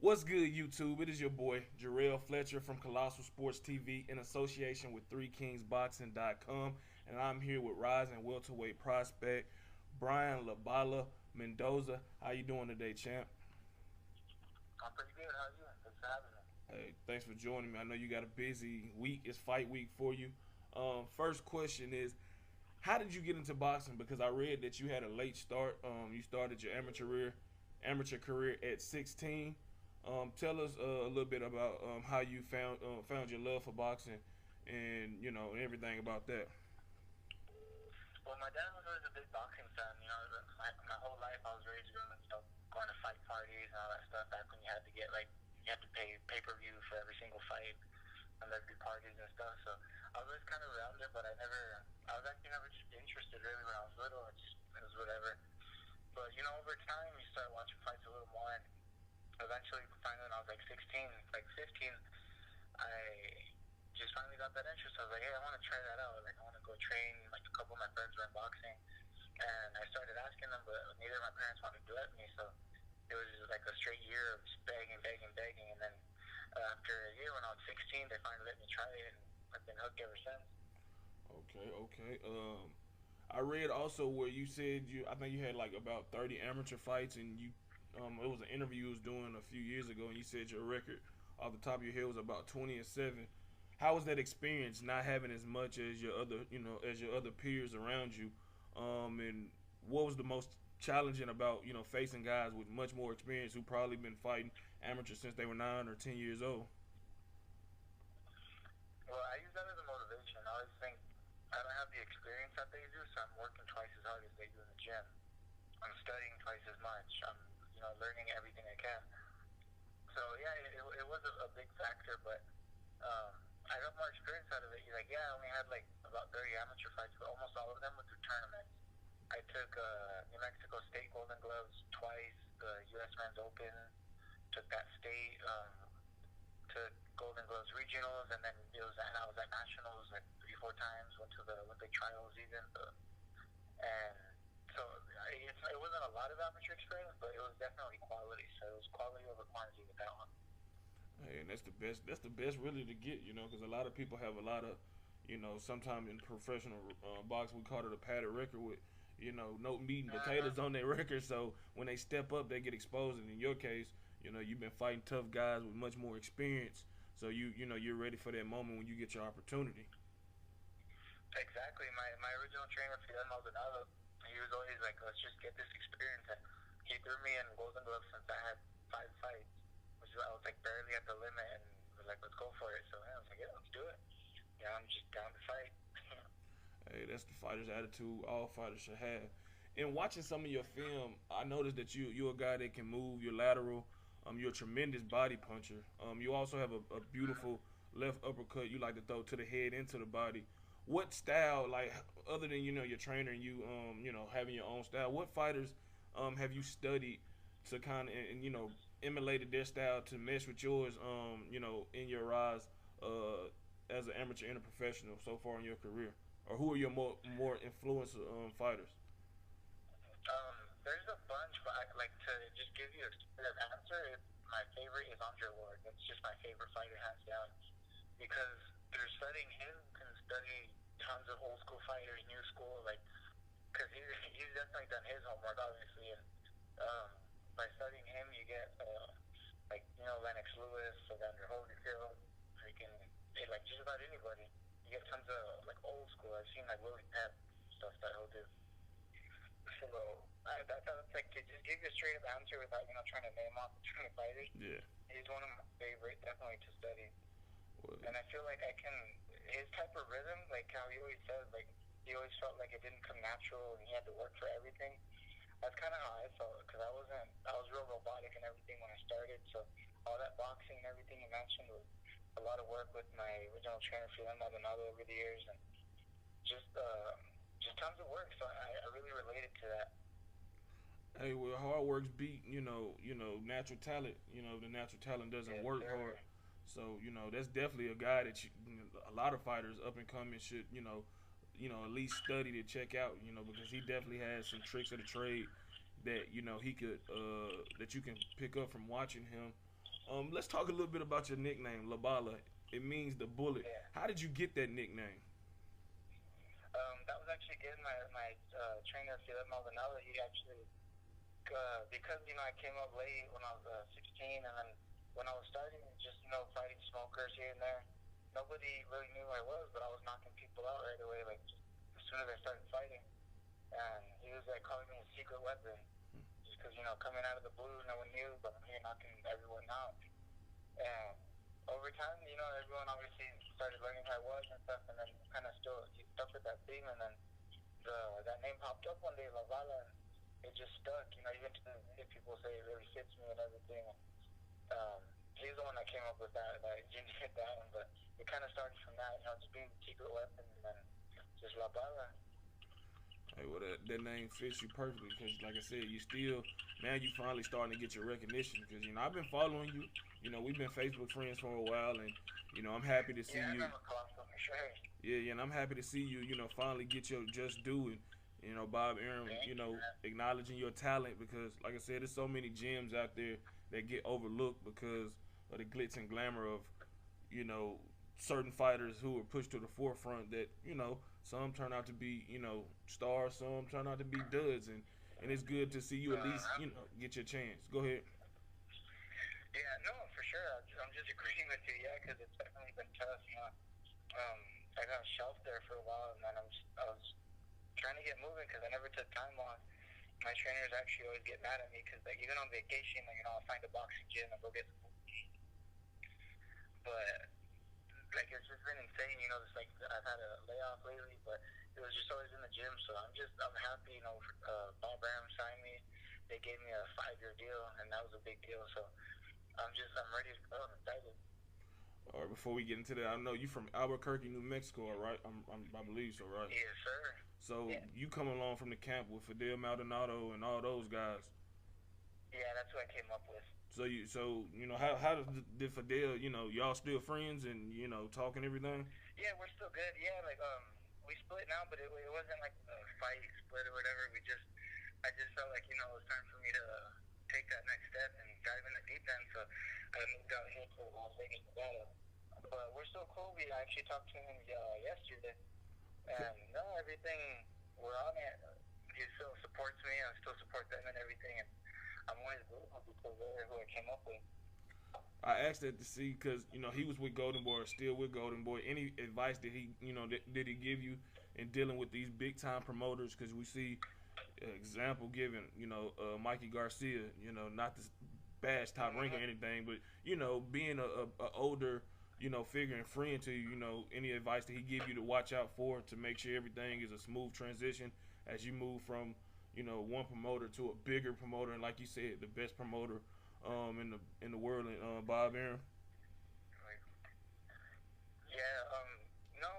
What's good, YouTube? It is your boy, Jerrell Fletcher from Colossal Sports TV in association with 3kingsboxing.com. And I'm here with rising welterweight prospect, Bala Mendoza. How you doing today, champ? I'm pretty good. How are you? Thanks for having me. Hey, thanks for joining me. I know you got a busy week. It's fight week for you. First question is, how did you get into boxing? Because I read that you had a late start. You started your amateur career at 16. Tell us a little bit about how you found your love for boxing, and and everything about that. Well, my dad was always a big boxing fan. My whole life I was raised going to fight parties and all that stuff. Back when you had to pay per view for every single fight, and there'd be parties and stuff. So I was always kind of around it, but I was actually never just interested really when I was little. It was whatever. But over time you start watching fights a little more, and eventually, finally, when I was like 16, like 15, I just finally got that interest. I was like, hey, I want to try that out. Like, I want to go train. Like, a couple of my friends were in boxing. And I started asking them, but neither of my parents wanted to let me. So it was just like a straight year of just begging, begging, begging. And then after a year, when I was 16, they finally let me try it. And I've been hooked ever since. Okay, okay. I read also where you said I think you had like about 30 amateur fights, and it was an interview you was doing a few years ago, and you said your record off the top of your head was about 20-7. How was that experience not having as much as your other peers around you? And what was the most challenging about facing guys with much more experience who probably been fighting amateur since they were 9 or 10 years old? Well, I use that as a motivation. I always think I don't have the experience that they do, so I'm working twice as hard as they do in the gym. I'm studying twice as much. I'm, learning everything I can. So yeah, it was a big factor, but I got more experience out of it. Like, yeah, I only had like about 30 amateur fights, but almost all of them were through tournaments. I took New Mexico State Golden Gloves twice, the U.S. Men's Open, took that state, took Golden Gloves regionals, and then I was at nationals like 3, 4 times. Went to the Olympic trials even, and so it wasn't a lot of amateur experience, but it was definitely quality. So it was quality over quantity with that one. Hey, and that's the best. That's the best really to get, because a lot of people have a lot of, sometimes in professional boxing we call it a padded record with, no meat and Uh-huh. potatoes on their record. So when they step up, they get exposed. And in your case, you've been fighting tough guys with much more experience. So you're ready for that moment when you get your opportunity. Exactly. My original trainer, Fidel Maldonado, he was always like, let's just get this experience. And he threw me in Golden Gloves since I had 5 fights, which I was like barely at the limit, and was like, let's go for it. So yeah, I was like, yeah, let's do it. Yeah, I'm just down to fight. Hey, that's the fighter's attitude all fighters should have. In watching some of your film, I noticed that you're a guy that can move your lateral. You're a tremendous body puncher. You also have a beautiful left uppercut you like to throw to the head into the body. What style, like other than your trainer and you having your own style, what fighters have you studied to kind of and emulated their style to mesh with yours? In your rise as an amateur and a professional so far in your career, or who are your more influential fighters? There's a bunch, but I like to just give you a straight up answer. My favorite is Andre Ward. That's just my favorite fighter, hands down. Because through studying him, you can study tons of old school fighters, new school, like, because he's definitely done his homework, obviously, and um, by studying him, you get like Lennox Lewis, Evander Holyfield, freaking like just about anybody. You get tons of like old school. I've seen like Willie Pep stuff that he'll do. So that's like to just give you a straight up answer without trying to name off too many fighters. Yeah. He's one of my favorite, definitely to study. Well, And I feel like I can his type of rhythm, like how he always says, like he always felt like it didn't come natural and he had to work for everything. That's kind of how I felt because I was real robotic and everything when I started. So all that boxing and everything you mentioned was a lot of work with my original trainer, Fidel Maldonado, over the years, and just uh, just tons of work. So I really related to that. hey, well, hard work's beat natural talent. The natural talent doesn't Yes, work hard. sir. So that's definitely a guy that a lot of fighters up and coming should at least study to check out. Because he definitely has some tricks of the trade that he could that you can pick up from watching him. Let's talk a little bit about your nickname, La Bala. It means the bullet. Yeah. How did you get that nickname? That was actually given my trainer, Fletcher. He actually, because, I came up late when I was 16, and then when I was starting, just, fighting smokers here and there, nobody really knew who I was, but I was knocking people out right away, like, just as soon as I started fighting. And he was, like, calling me a secret weapon, just because, coming out of the blue, no one knew, but I'm here knocking everyone out. And over time, everyone obviously started learning who I was and stuff, and then kind of still stuck with that theme, and then that name popped up one day, La Bala, and it just stuck, even to this day, people say it really fits me and everything. He's the one that came up with that engineered that one, but it kind of started from that, just being a secret weapon, and then just La Bala. Hey, well, that name fits you perfectly because, like I said, now you finally starting to get your recognition because, I've been following you. We've been Facebook friends for a while, and, I'm happy to see I you. remember Colossal for sure. Yeah, and I'm happy to see you, finally get your just due and, Bob Arum, acknowledging your talent because, like I said, there's so many gems out there that get overlooked because of the glitz and glamour of, certain fighters who are pushed to the forefront that, some turn out to be, stars, some turn out to be duds, and it's good to see you at least, get your chance. Go ahead. Yeah, no, for sure. I'm just agreeing with you, because it's definitely been tough, I got shelved there for a while, and then I was trying to get moving because I never took time off. My trainers actually always get mad at me because, like, even on vacation, like, I'll find a boxing gym and go get some food. But, like, it's just been insane, just, like, I've had a layoff lately, but it was just always in the gym, so I'm happy, Bob Arum signed me. They gave me a 5-year deal, and that was a big deal, so I'm ready to go. I'm excited. All right, before we get into that, I know you from Albuquerque, New Mexico, right? I believe so, right? Yes, sir. So you come along from the camp with Fidel Maldonado and all those guys. Yeah, that's who I came up with. So how did Fidel, y'all still friends and talking everything? Yeah, we're still good. Yeah, like we split now, but it wasn't like a fight split or whatever. I just felt like it was time for me to take that next step and dive in the deep end. So I moved out here to Las Vegas, Nevada. But we're still cool. I actually talked to him yesterday. And no, everything, we're on it. He still supports me. I still support them and everything. And I'm always grateful because they're who I came up with. I asked that to see because, he was with Golden Boy, or still with Golden Boy. Any advice that he, did he give you in dealing with these big-time promoters? Because we see example given, Mikey Garcia, not to bash Top Rank or anything, but, being a older, figure and friend to you, any advice that he give you to watch out for to make sure everything is a smooth transition as you move from, one promoter to a bigger promoter, and like you said, the best promoter in the world, Bob Arum? Yeah, no,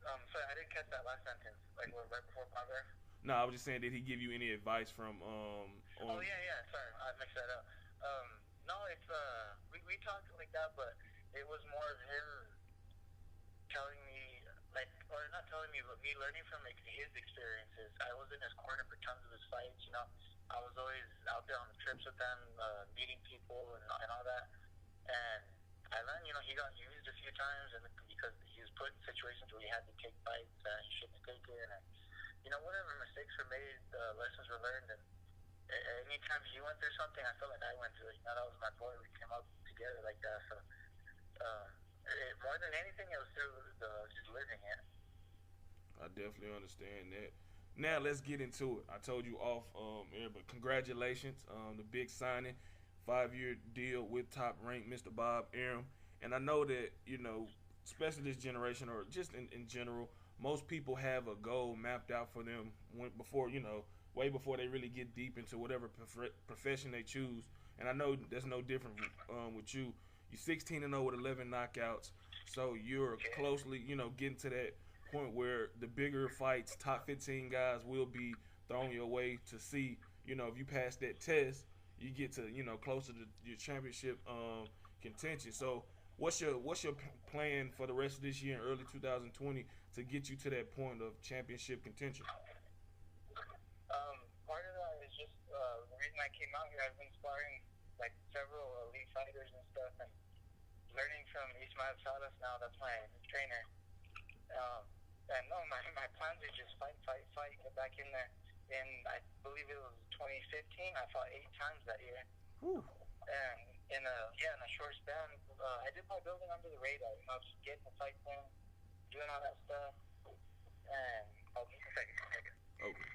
sorry, I didn't catch that last sentence, like right before Bob Arum. No, I was just saying, did he give you any advice from Oh yeah, sorry, I mixed that up. No, it's we talked like that, but it was more of him telling me, like, or not telling me, but me learning from like his experiences. I was in his corner for tons of his fights, I was always out there on the trips with them, meeting people and all that. And I learned, he got used a few times, and because he was put in situations where he had to take fights that he shouldn't have taken, and whatever mistakes were made, lessons were learned, and anytime he went through something, I felt like I went through it. That was my boy. We came up together like that. So more than anything, it was through just living it. I definitely understand that. Now let's get into it. I told you off air, but congratulations, the big signing, 5-year deal with Top Rank, Mr. Bob Arum. And I know that especially this generation, or just in general, most people have a goal mapped out for them way before they really get deep into whatever profession they choose. And I know that's no different with you. You're 16-0 with 11 knockouts, so you're closely, getting to that point where the bigger fights, top 15 guys will be thrown your way to see, if you pass that test, you get to, closer to your championship contention. So what's your plan for the rest of this year and early 2020 to get you to that point of championship contention? Part of that is just the reason I came out here. I've been sparring like several elite fighters. fighters and stuff, and learning from Ismael Salas now. That's my trainer. And no, my plans are just fight, get back in there. And I believe it was 2015. I fought 8 times that year. Whew. And in a short span, I did my building under the radar. You know, just getting the fight in, doing all that stuff. And just a second. Okay.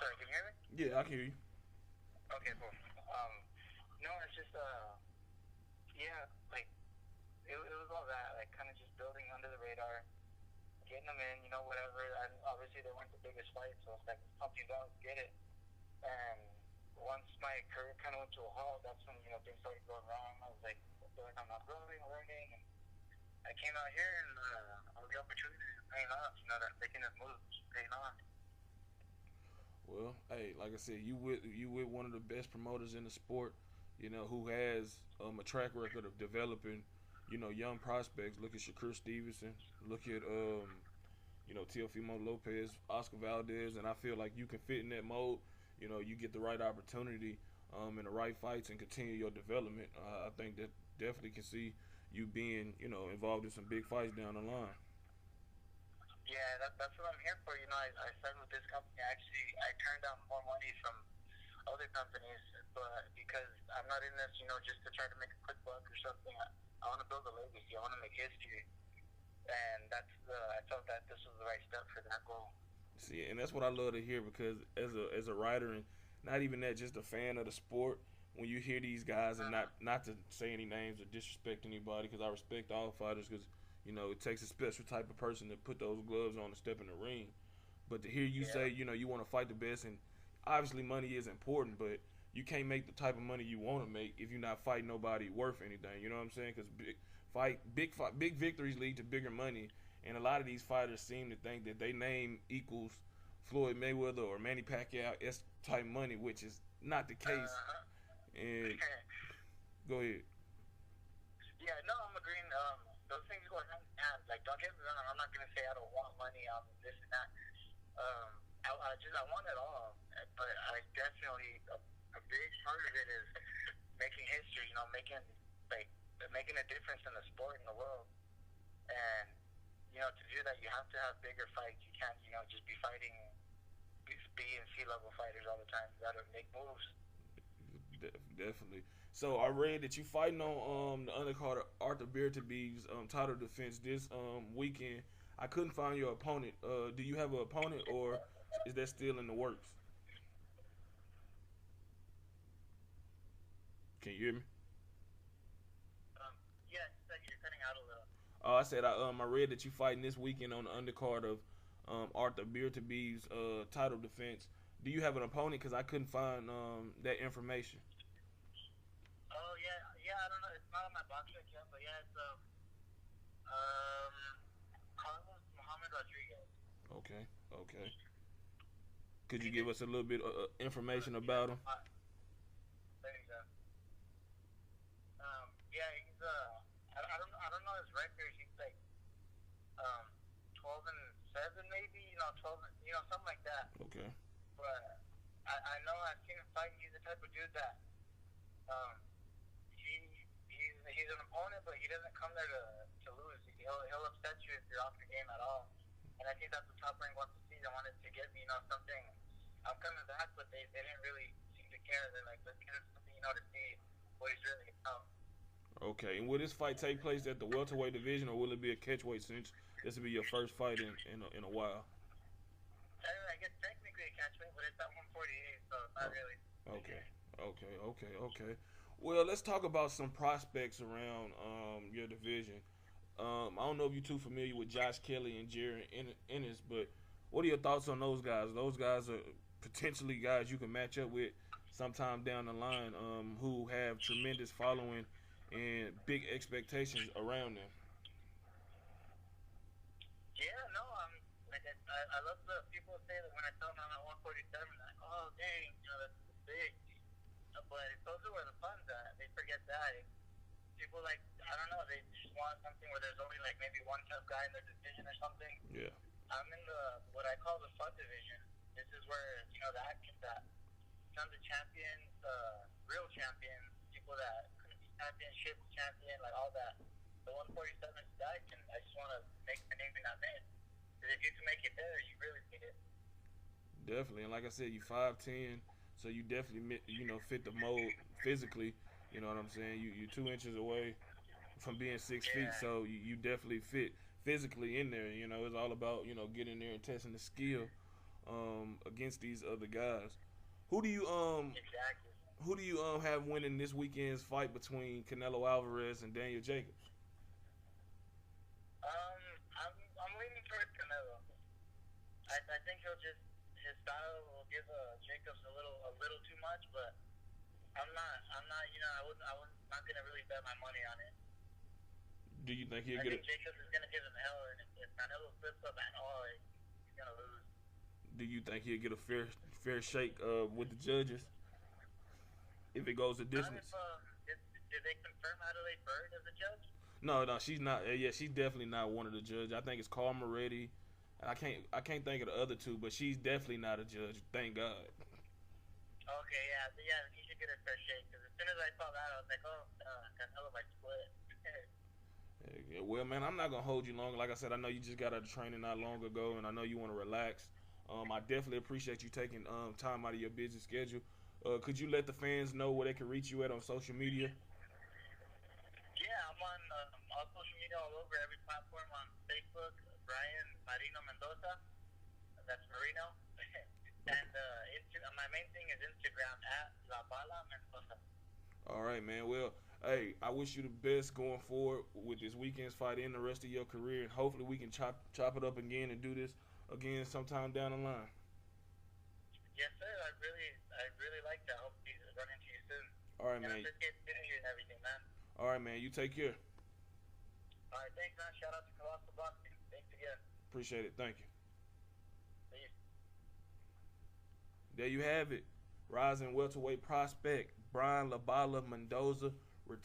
Sorry, can you hear me? Yeah, I can hear you. Okay, cool. No, it's just yeah, like it was all that, like kind of just building under the radar, getting them in, you know, whatever. And obviously they weren't the biggest fights, so it's like pump these out, get it. And once my career kind of went to a halt, that's when, you know, things started going wrong. I was like, I feel like I'm not growing, learning, and I came out here and all the opportunities are paying off. You know, that making this move is paying off. Well, hey, like I said, you with one of the best promoters in the sport, you know, who has a track record of developing, you know, young prospects. Look at Shakur Stevenson. Look at you know, Teofimo Lopez, Oscar Valdez, and I feel like you can fit in that mold. You know, you get the right opportunity in the right fights and continue your development. I think that definitely can see you being, you know, involved in some big fights down the line. Yeah, that's what I'm here for. You know, I started with this company. Actually, I turned down more money from other companies, but because I'm not in this, you know, just to try to make a quick buck or something. I want to build a legacy. I want to make history, and I felt that this was the right step for that goal. See, and that's what I love to hear, because as a writer, and not even that, just a fan of the sport, when you hear these guys, and not to say any names or disrespect anybody, because I respect all fighters, because, you know, it takes a special type of person to put those gloves on and step in the ring. But to hear you say, you know, you want to fight the best, and obviously money is important, but you can't make the type of money you want to make if you're not fighting nobody worth anything. You know what I'm saying? Because big victories lead to bigger money, and a lot of these fighters seem to think that they name equals Floyd Mayweather or Manny Pacquiao type money, which is not the case. And go ahead. Yeah, no, I'm agreeing. Those things go hand in hand. Like, don't get me wrong. I'm not gonna say I don't want money on this and that. I want it all, but I definitely a big part of it is making history. You know, making a difference in the sport in the world. And you know, to do that, you have to have bigger fights. You can't, you know, just be fighting B and C level fighters all the time. You gotta make moves. Definitely. So I read that you fighting on the undercard of Arthur Beterbie's title defense this weekend. I couldn't find your opponent. Do you have an opponent, or is that still in the works? Can you hear me? Yeah, you're cutting out a little. I said I read that you fighting this weekend on the undercard of Arthur Beterbie's title defense. Do you have an opponent? Because I couldn't find that information. Oh yeah. I don't know. It's not on my box check yet, but yeah, it's Carlos Muhammad Rodriguez. Okay. Could you give us a little bit of information about him? There you go. Yeah, he's I don't know his record. He's like 12-7 maybe. You know, 12. You know, something like that. Okay. But I know I've seen him fight. He's the type of dude that he's an opponent, but he doesn't come there to lose. He'll upset you if you're off your game at all. And I think that's what Top Rank wants to see. They wanted to get me, you know, something. I'm coming back, but they didn't really seem to care. They're like, let's get him something, you know, to see what he's really about. Okay, and will this fight take place at the welterweight division, or will it be a catchweight, since this will be your first fight in a while? I guess technically a catchweight, but it's at 148, so not really. Okay. Well, let's talk about some prospects around your division. I don't know if you're too familiar with Josh Kelly and Jerrell Ennis, but what are your thoughts on those guys? Those guys are potentially guys you can match up with sometime down the line, who have tremendous following and big expectations around them. Yeah, no, I love the people say that when I tell them I'm at 147, like, oh dang, you know, that's big. But those are where the fun's at. They forget that. People like, I don't know, they just want something where there's only like maybe one tough guy in their division or something. Yeah. I'm in what I call the fun division. This is where, you know, the action, that tons of champions, real champions, people that couldn't be championship champion, like all that. The 147 stack, and I just want to make my name in that man. Because if you can make it there, you really need it. Definitely, and like I said, you 5'10", so you definitely fit the mold physically. You know what I'm saying? You 2 inches away from being 6 feet, Yeah. so you definitely fit physically in there. You know, it's all about getting there and testing the skill against these other guys. Who do you Exactly. have winning this weekend's fight between Canelo Alvarez and Daniel Jacobs? I'm leaning towards Canelo. I think he'll just his style will give Jacobs a little too much, but I'm not I was not gonna really bet my money on it. Do you think he'll I get think it? Jacobs is gonna give him hell, and if Canelo flips up at all, he's gonna lose. Do you think he'll get a fair shake with the judges if it goes the Not distance? if did they confirm Adelaide Bird as a judge? No, she's not. Yeah, she's definitely not one of the judges. I think it's Karma Reddy. I can't think of the other two, but she's definitely not a judge. Thank God. Okay, yeah, he should get a fair shake. Because as soon as I saw that, I was like, oh, Canelo might split. Yeah, well, man, I'm not gonna hold you long. Like I said, I know you just got out of training not long ago, and I know you want to relax. I definitely appreciate you taking time out of your busy schedule. Could you let the fans know where they can reach you at on social media? Yeah, I'm on all social media all over, every platform on Facebook, Brian Marino Mendoza. That's Marino. And my main thing is Instagram at La Bala Mendoza. All right, man. Well, hey, I wish you the best going forward with this weekend's fight and the rest of your career, and hopefully we can chop it up again and do this again sometime down the line. Yes, sir. I really like that. Hope to run into you soon. All right, And man. appreciate you and everything, man. All right, man. You take care. All right, thanks, man. Shout out to Colossal Boxing. Thanks again. Appreciate it. Thank you. Peace. There you have it. Rising welterweight prospect Brian Bala Mendoza return.